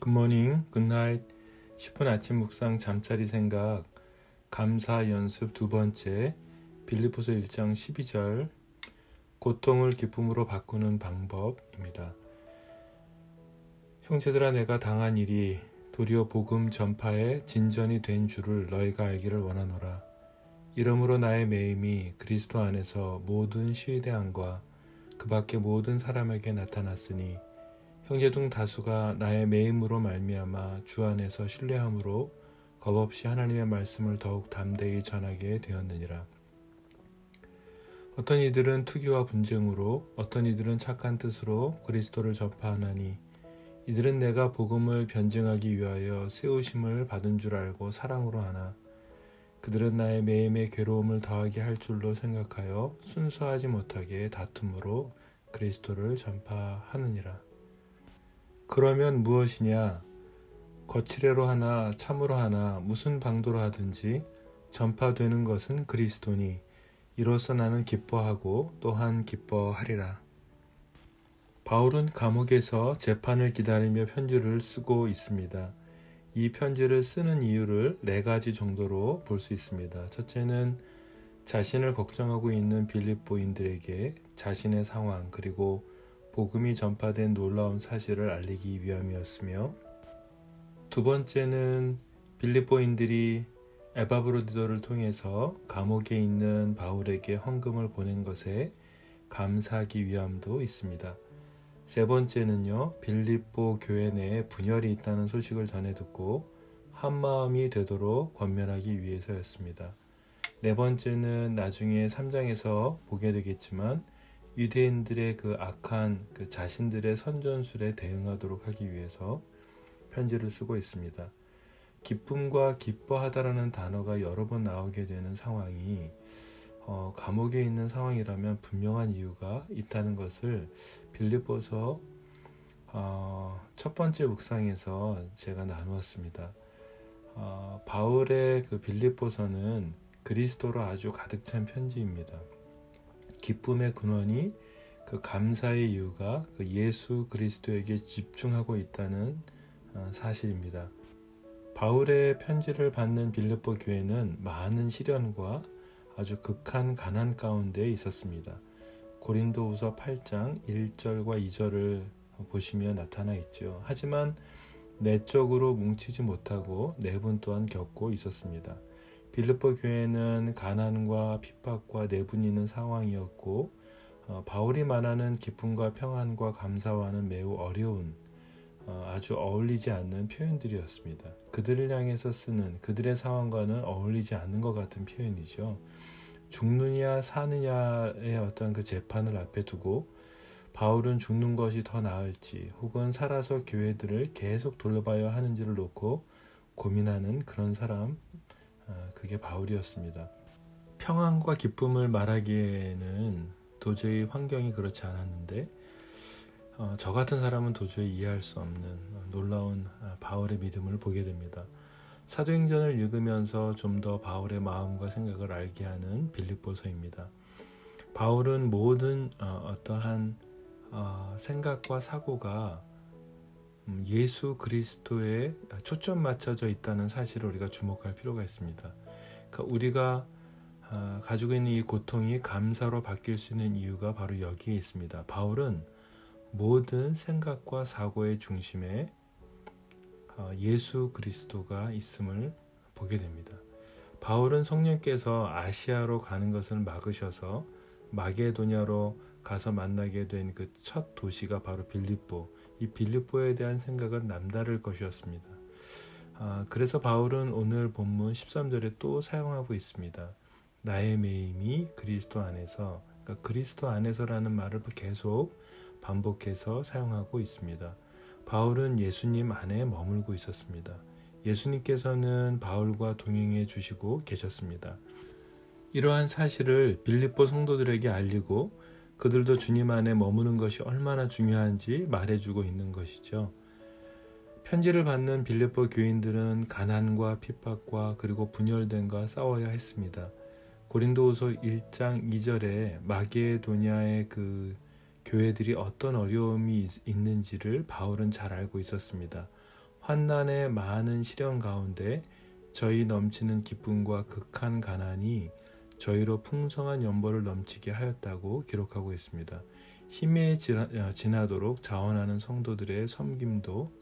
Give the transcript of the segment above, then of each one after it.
굿모닝, 굿나잇, 10분 아침 묵상 잠자리 생각 감사 연습 두 번째 빌립보서 1장 12절 고통을 기쁨으로 바꾸는 방법입니다. 형제들아 내가 당한 일이 도리어 복음 전파에 진전이 된 줄을 너희가 알기를 원하노라. 이러므로 나의 매임이 그리스도 안에서 모든 시위대함과 그 밖의 모든 사람에게 나타났으니 형제 중 다수가 나의 매임으로 말미암아 주 안에서 신뢰함으로 겁없이 하나님의 말씀을 더욱 담대히 전하게 되었느니라. 어떤 이들은 투기와 분쟁으로 어떤 이들은 착한 뜻으로 그리스도를 전파하나니 이들은 내가 복음을 변증하기 위하여 세우심을 받은 줄 알고 사랑으로 하나 그들은 나의 매임에 괴로움을 더하게 할 줄로 생각하여 순수하지 못하게 다툼으로 그리스도를 전파하느니라. 그러면 무엇이냐? 거칠애로 하나 참으로 하나 무슨 방도로 하든지 전파되는 것은 그리스도니 이로써 나는 기뻐하고 또한 기뻐하리라. 바울은 감옥에서 재판을 기다리며 편지를 쓰고 있습니다. 이 편지를 쓰는 이유를 4가지 정도로 볼 수 있습니다. 첫째는 자신을 걱정하고 있는 빌립보인들에게 자신의 상황 그리고 복음이 전파된 놀라운 사실을 알리기 위함이었으며, 두 번째는 빌립보인들이 에바브로디도를 통해서 감옥에 있는 바울에게 헌금을 보낸 것에 감사하기 위함도 있습니다. 세 번째는요, 빌립보 교회 내에 분열이 있다는 소식을 전해 듣고 한마음이 되도록 권면하기 위해서였습니다. 네 번째는 나중에 3장에서 보게 되겠지만 유대인들의 그 악한 자신들의 선전술에 대응하도록 하기 위해서 편지를 쓰고 있습니다. 기쁨과 기뻐하다라는 단어가 여러 번 나오게 되는 상황이 감옥에 있는 상황이라면 분명한 이유가 있다는 것을 빌립보서 첫 번째 묵상에서 제가 나누었습니다. 바울의 그 빌립보서는 그리스도로 아주 가득 찬 편지입니다. 기쁨의 근원이 그 감사의 이유가 그 예수 그리스도에게 집중하고 있다는 사실입니다. 바울의 편지를 받는 빌립보 교회는 많은 시련과 아주 극한 가난 가운데 있었습니다. 고린도후서 8장 1절과 2절을 보시면 나타나 있죠. 하지만 내적으로 뭉치지 못하고 내분 또한 겪고 있었습니다. 빌립보 교회는 가난과 핍박과 내분이 있는 상황이었고 바울이 말하는 기쁨과 평안과 감사와는 매우 어려운 아주 어울리지 않는 표현들이었습니다. 그들을 향해서 쓰는 그들의 상황과는 어울리지 않는 것 같은 표현이죠. 죽느냐 사느냐의 어떤 그 재판을 앞에 두고 바울은 죽는 것이 더 나을지 혹은 살아서 교회들을 계속 돌려봐야 하는지를 놓고 고민하는 그런 사람, 그게 바울이었습니다. 평안과 기쁨을 말하기에는 도저히 환경이 그렇지 않았는데 저 같은 사람은 도저히 이해할 수 없는 놀라운 바울의 믿음을 보게 됩니다. 사도행전을 읽으면서 좀 더 바울의 마음과 생각을 알게 하는 빌립보서입니다. 바울은 모든 어떠한 생각과 사고가 예수 그리스도에 초점 맞춰져 있다는 사실을 우리가 주목할 필요가 있습니다. 그러니까 우리가 가지고 있는 이 고통이 감사로 바뀔 수 있는 이유가 바로 여기에 있습니다. 바울은 모든 생각과 사고의 중심에 예수 그리스도가 있음을 보게 됩니다. 바울은 성령께서 아시아로 가는 것을 막으셔서 마게도냐로 가서 만나게 된 그 첫 도시가 바로 빌립보. 이 빌립보에 대한 생각은 남다를 것이었습니다. 그래서 바울은 오늘 본문 13절에 또 사용하고 있습니다. 나의 매임이 그리스도 안에서, 그러니까 그리스도 안에서라는 말을 계속 반복해서 사용하고 있습니다. 바울은 예수님 안에 머물고 있었습니다. 예수님께서는 바울과 동행해 주시고 계셨습니다. 이러한 사실을 빌립보 성도들에게 알리고 그들도 주님 안에 머무는 것이 얼마나 중요한지 말해주고 있는 것이죠. 편지를 받는 빌립보 교인들은 가난과 핍박과 그리고 분열됨과 싸워야 했습니다. 고린도후서 1장 2절에 마게도냐의 그 교회들이 어떤 어려움이 있는지를 바울은 잘 알고 있었습니다. 환난의 많은 시련 가운데 저희 넘치는 기쁨과 극한 가난이 저희로 풍성한 연보를 넘치게 하였다고 기록하고 있습니다. 힘에 지나도록 자원하는 성도들의 섬김도,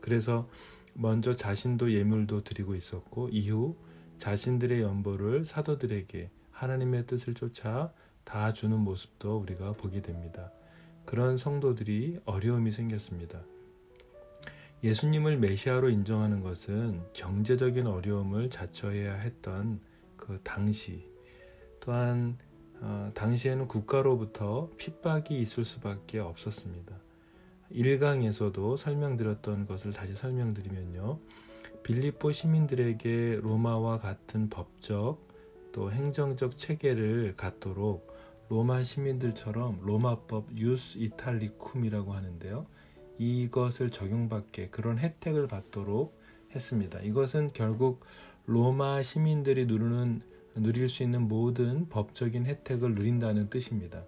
그래서 먼저 자신도 예물도 드리고 있었고, 이후 자신들의 연보를 사도들에게 하나님의 뜻을 쫓아 다 주는 모습도 우리가 보게 됩니다. 그런 성도들이 어려움이 생겼습니다. 예수님을 메시아로 인정하는 것은 경제적인 어려움을 자처해야 했던 그 당시, 또한 당시에는 국가로부터 핍박이 있을 수밖에 없었습니다. 1강에서도 설명드렸던 것을 다시 설명드리면요, 빌립보 시민들에게 로마와 같은 법적 또 행정적 체계를 갖도록 로마 시민들처럼 로마법 유스 이탈리쿰이라고 하는데요, 이것을 적용받게, 그런 혜택을 받도록 했습니다. 이것은 결국 로마 시민들이 누릴 수 있는 모든 법적인 혜택을 누린다는 뜻입니다.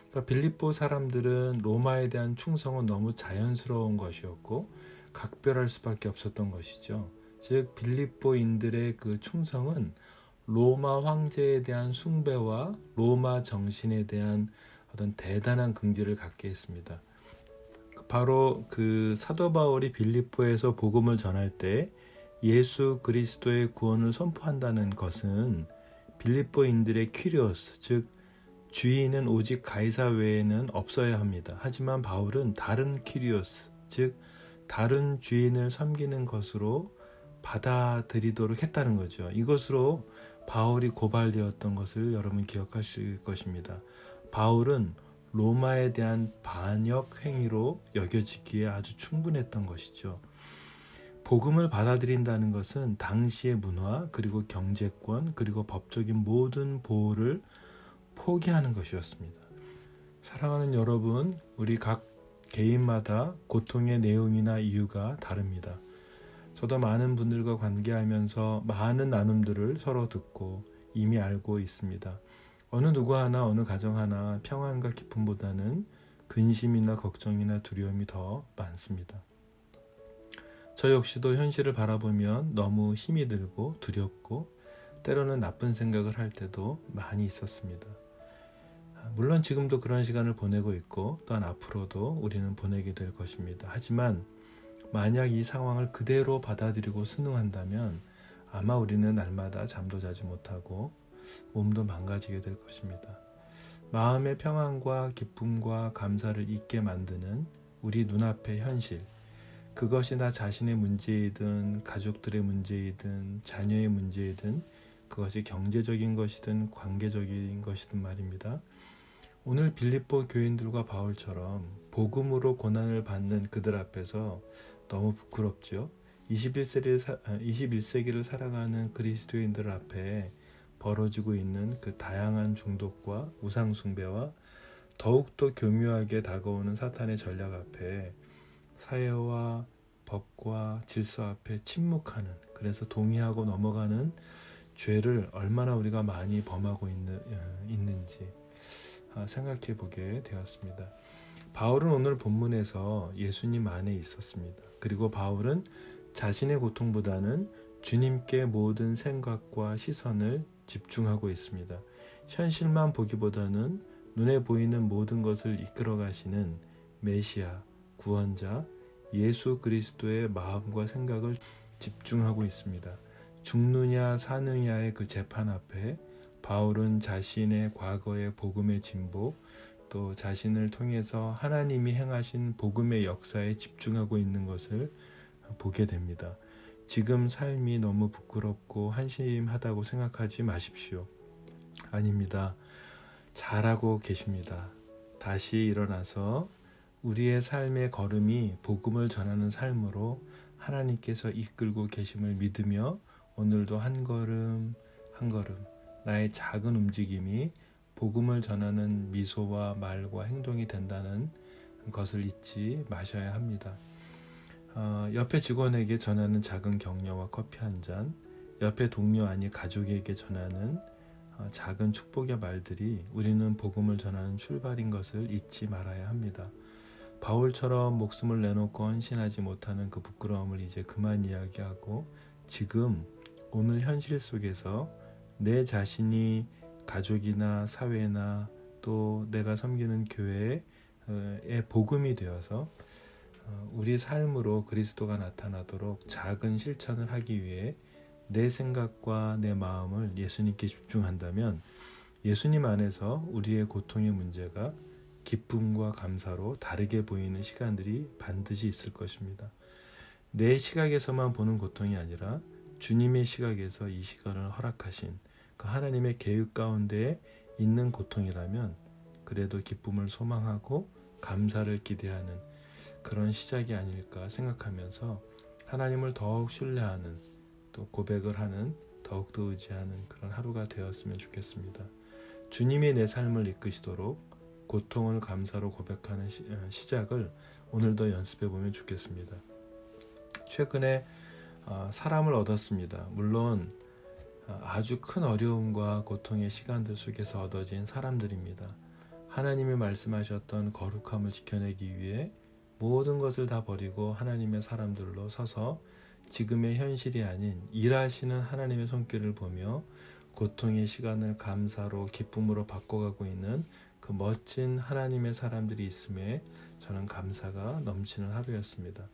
그러니까 빌립보 사람들은 로마에 대한 충성은 너무 자연스러운 것이었고 각별할 수밖에 없었던 것이죠. 즉 빌립보인들의 그 충성은 로마 황제에 대한 숭배와 로마 정신에 대한 어떤 대단한 긍지를 갖게 했습니다. 바로 그 사도 바울이 빌립보에서 복음을 전할 때 예수 그리스도의 구원을 선포한다는 것은 빌립보인들의 퀴리오스, 즉 주인은 오직 가이사 외에는 없어야 합니다. 하지만 바울은 다른 퀴리오스, 즉 다른 주인을 섬기는 것으로 받아들이도록 했다는 거죠. 이것으로 바울이 고발되었던 것을 여러분 기억하실 것입니다. 바울은 로마에 대한 반역 행위로 여겨지기에 아주 충분했던 것이죠. 복음을 받아들인다는 것은 당시의 문화, 그리고 경제권, 그리고 법적인 모든 보호를 포기하는 것이었습니다. 사랑하는 여러분, 우리 각 개인마다 고통의 내용이나 이유가 다릅니다. 저도 많은 분들과 관계하면서 많은 나눔들을 서로 듣고 이미 알고 있습니다. 어느 누구 하나, 어느 가정 하나 평안과 기쁨보다는 근심이나 걱정이나 두려움이 더 많습니다. 저 역시도 현실을 바라보면 너무 힘이 들고 두렵고 때로는 나쁜 생각을 할 때도 많이 있었습니다. 물론 지금도 그런 시간을 보내고 있고 또한 앞으로도 우리는 보내게 될 것입니다. 하지만 만약 이 상황을 그대로 받아들이고 순응한다면 아마 우리는 날마다 잠도 자지 못하고 몸도 망가지게 될 것입니다. 마음의 평안과 기쁨과 감사를 잊게 만드는 우리 눈앞의 현실, 그것이 나 자신의 문제이든 가족들의 문제이든 자녀의 문제이든 그것이 경제적인 것이든 관계적인 것이든 말입니다. 오늘 빌립보 교인들과 바울처럼 복음으로 고난을 받는 그들 앞에서 너무 부끄럽죠. 21세기를 살아가는 그리스도인들 앞에 벌어지고 있는 그 다양한 중독과 우상 숭배와 더욱더 교묘하게 다가오는 사탄의 전략 앞에 사회와 법과 질서 앞에 침묵하는, 그래서 동의하고 넘어가는 죄를 얼마나 우리가 많이 범하고 있는지 생각해 보게 되었습니다. 바울은 오늘 본문에서 예수님 안에 있었습니다. 그리고 바울은 자신의 고통보다는 주님께 모든 생각과 시선을 집중하고 있습니다. 현실만 보기보다는 눈에 보이는 모든 것을 이끌어 가시는 메시아, 구원자, 예수 그리스도의 마음과 생각을 집중하고 있습니다. 죽느냐 사느냐의 그 재판 앞에 바울은 자신의 과거의 복음의 진보, 또 자신을 통해서 하나님이 행하신 복음의 역사에 집중하고 있는 것을 보게 됩니다. 지금 삶이 너무 부끄럽고 한심하다고 생각하지 마십시오. 아닙니다. 잘하고 계십니다. 다시 일어나서 우리의 삶의 걸음이 복음을 전하는 삶으로 하나님께서 이끌고 계심을 믿으며 오늘도 한 걸음 한 걸음 나의 작은 움직임이 복음을 전하는 미소와 말과 행동이 된다는 것을 잊지 마셔야 합니다. 옆에 직원에게 전하는 작은 격려와 커피 한 잔, 옆에 동료 아니 가족에게 전하는 작은 축복의 말들이 우리는 복음을 전하는 출발인 것을 잊지 말아야 합니다. 바울처럼 목숨을 내놓고 헌신하지 못하는 그 부끄러움을 이제 그만 이야기하고 지금 오늘 현실 속에서 내 자신이 가족이나 사회나 또 내가 섬기는 교회의 복음이 되어서 우리 삶으로 그리스도가 나타나도록 작은 실천을 하기 위해 내 생각과 내 마음을 예수님께 집중한다면 예수님 안에서 우리의 고통의 문제가 기쁨과 감사로 다르게 보이는 시간들이 반드시 있을 것입니다. 내 시각에서만 보는 고통이 아니라 주님의 시각에서 이 시간을 허락하신 그 하나님의 계획 가운데 있는 고통이라면 그래도 기쁨을 소망하고 감사를 기대하는 그런 시작이 아닐까 생각하면서 하나님을 더욱 신뢰하는 또 고백을 하는 더욱더 의지하는 그런 하루가 되었으면 좋겠습니다. 주님이 내 삶을 이끄시도록 고통을 감사로 고백하는 시작을 오늘도 연습해 보면 좋겠습니다. 최근에 사람을 얻었습니다. 물론 아주 큰 어려움과 고통의 시간들 속에서 얻어진 사람들입니다. 하나님이 말씀하셨던 거룩함을 지켜내기 위해 모든 것을 다 버리고 하나님의 사람들로 서서 지금의 현실이 아닌 일하시는 하나님의 손길을 보며 고통의 시간을 감사로 기쁨으로 바꿔가고 있는 그 멋진 하나님의 사람들이 있음에 저는 감사가 넘치는 하루였습니다.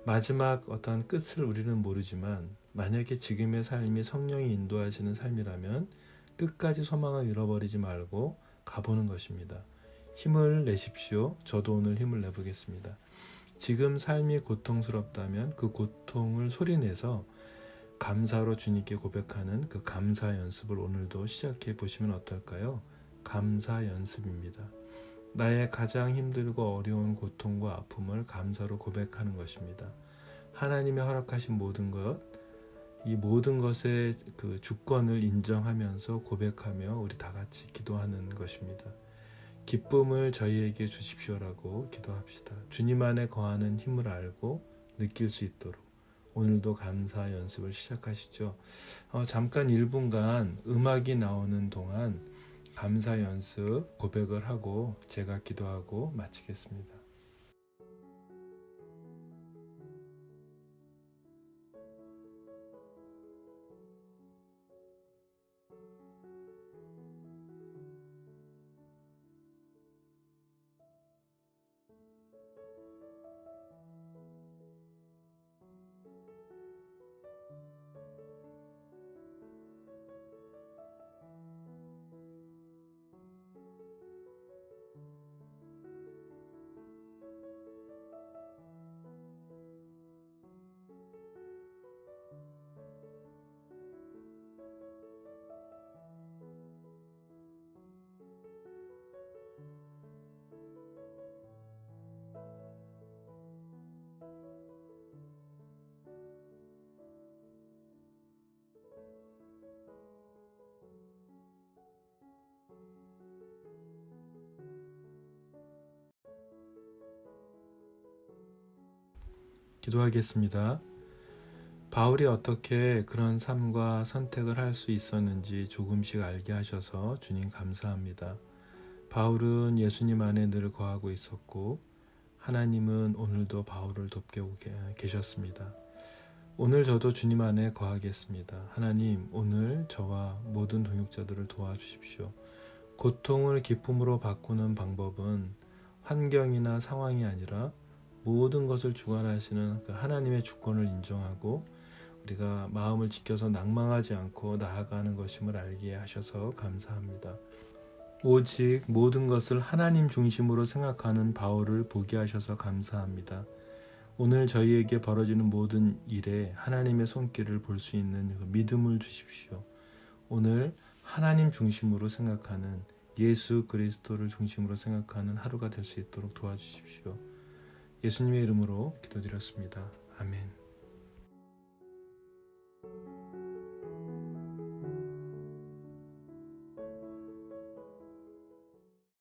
마지막 어떤 끝을 우리는 모르지만 만약에 지금의 삶이 성령이 인도하시는 삶이라면 끝까지 소망을 잃어버리지 말고 가보는 것입니다. 힘을 내십시오. 저도 오늘 힘을 내보겠습니다. 지금 삶이 고통스럽다면 그 고통을 소리내서 감사로 주님께 고백하는 그 감사 연습을 오늘도 시작해 보시면 어떨까요? 감사 연습입니다. 나의 가장 힘들고 어려운 고통과 아픔을 감사로 고백하는 것입니다. 하나님이 허락하신 모든 것, 이 모든 것의 그 주권을 인정하면서 고백하며 우리 다 같이 기도하는 것입니다. 기쁨을 저희에게 주십시오라고 기도합시다. 주님 안에 거하는 힘을 알고 느낄 수 있도록 오늘도 감사 연습을 시작하시죠. 잠깐 1분간 음악이 나오는 동안 감사 연습 고백을 하고 제가 기도하고 마치겠습니다. 기도하겠습니다. 바울이 어떻게 그런 삶과 선택을 할 수 있었는지 조금씩 알게 하셔서 주님 감사합니다. 바울은 예수님 안에 늘 거하고 있었고 하나님은 오늘도 바울을 돕고 계셨습니다. 오늘 저도 주님 안에 거하겠습니다. 하나님, 오늘 저와 모든 동역자들을 도와주십시오. 고통을 기쁨으로 바꾸는 방법은 환경이나 상황이 아니라 모든 것을 주관하시는 그 하나님의 주권을 인정하고 우리가 마음을 지켜서 낭망하지 않고 나아가는 것임을 알게 하셔서 감사합니다. 오직 모든 것을 하나님 중심으로 생각하는 바울을 보게 하셔서 감사합니다. 오늘 저희에게 벌어지는 모든 일에 하나님의 손길을 볼 수 있는 믿음을 주십시오. 오늘 하나님 중심으로 생각하는 예수 그리스도를 중심으로 생각하는 하루가 될 수 있도록 도와주십시오. 예수님의 이름으로 기도드렸습니다. 아멘.